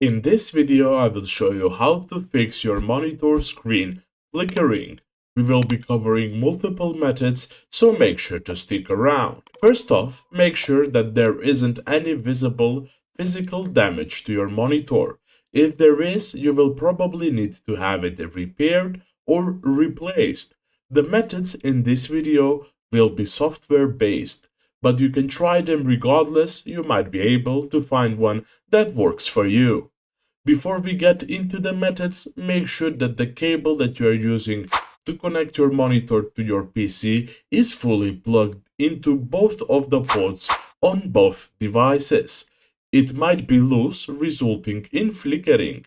In this video, I will show you how to fix your monitor screen flickering. We will be covering multiple methods, so make sure to stick around. First off, make sure that there isn't any visible physical damage to your monitor. If there is, you will probably need to have it repaired or replaced. The methods in this video will be software based, but you can try them regardless. You might be able to find one that works for you. Before we get into the methods, make sure that the cable that you are using to connect your monitor to your PC is fully plugged into both of the ports on both devices. It might be loose, resulting in flickering.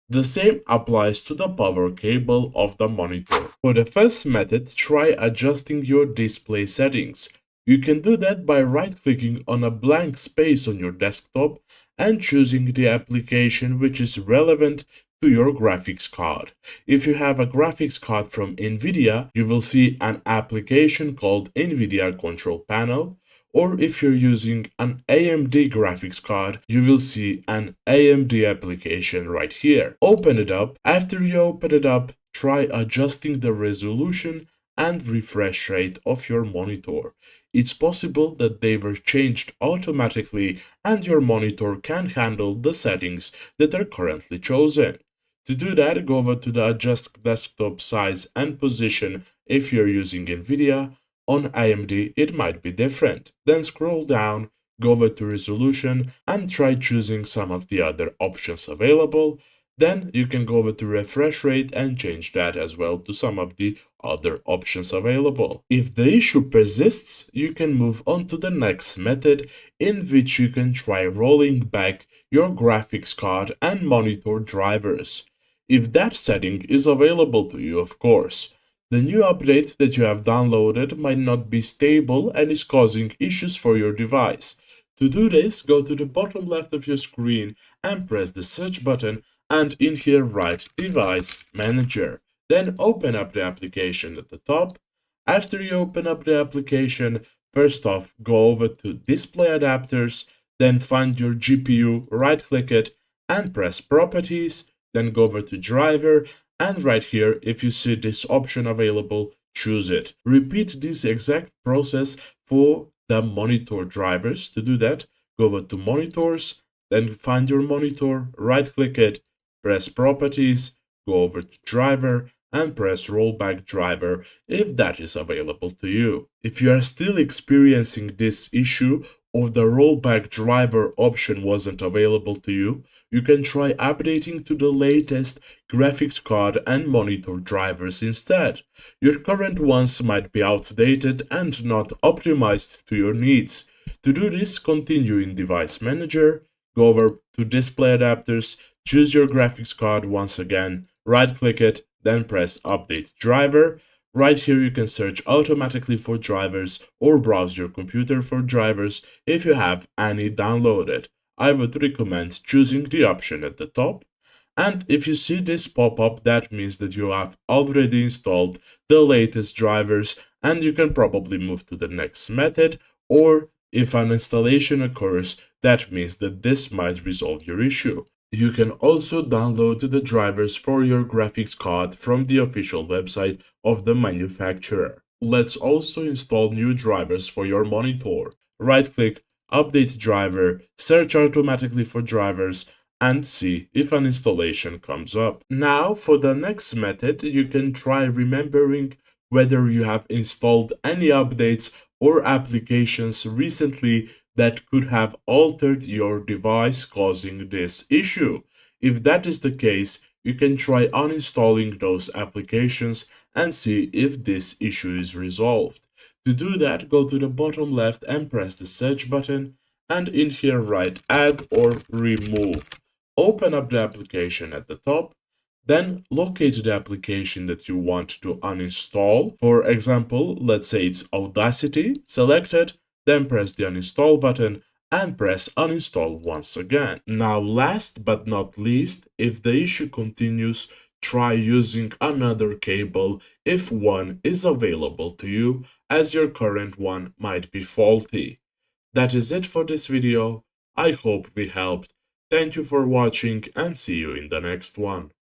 The same applies to the power cable of the monitor. For the first method, try adjusting your display settings. You can do that by right-clicking on a blank space on your desktop and choosing the application which is relevant to your graphics card. If you have a graphics card from NVIDIA, you will see an application called NVIDIA Control Panel, or if you're using an AMD graphics card, you will see an AMD application right here. Open it up. After you open it up, try adjusting the resolution and refresh rate of your monitor. It's possible that they were changed automatically and your monitor can handle the settings that are currently chosen. To do that, go over to the adjust desktop size and position if you're using NVIDIA. On AMD, it might be different. Then scroll down, go over to resolution and try choosing some of the other options available. Then you can go over to refresh rate and change that as well to some of the other options available. If the issue persists, you can move on to the next method, in which you can try rolling back your graphics card and monitor drivers. If that setting is available to you, of course. The new update that you have downloaded might not be stable and is causing issues for your device. To do this, go to the bottom left of your screen and press the search button, and in here write Device Manager. Then open up the application at the top. After you open up the application, first off go over to Display Adapters, then find your GPU, right click it and press Properties, then go over to Driver, and right here if you see this option available, choose it. Repeat this exact process for the monitor drivers. To do that, go over to Monitors, then find your monitor, right click it, press Properties, go over to Driver and press Rollback Driver if that is available to you. If you are still experiencing this issue or the rollback driver option wasn't available to you, you can try updating to the latest graphics card and monitor drivers instead. Your current ones might be outdated and not optimized to your needs. To do this, continue in Device Manager, go over to Display Adapters, choose your graphics card once again, right click it, then press Update Driver. Right here you can search automatically for drivers or browse your computer for drivers if you have any downloaded. I would recommend choosing the option at the top. And if you see this pop up, that means that you have already installed the latest drivers and you can probably move to the next method, or if an installation occurs, that means that this might resolve your issue. You can also download the drivers for your graphics card from the official website of the manufacturer. Let's also install new drivers for your monitor. Right-click, Update Driver, search automatically for drivers, and see if an installation comes up. Now, for the next method, you can try remembering whether you have installed any updates or applications recently that could have altered your device, causing this issue. If that is the case, you can try uninstalling those applications and see if this issue is resolved. To do that, go to the bottom left and press the search button, and in here write Add or Remove. Open up the application at the top, then locate the application that you want to uninstall. For example, let's say it's Audacity. Select it, then press the uninstall button and press uninstall once again. Now, last but not least, if the issue continues, try using another cable if one is available to you, as your current one might be faulty. That is it for this video. I hope we helped. Thank you for watching and see you in the next one.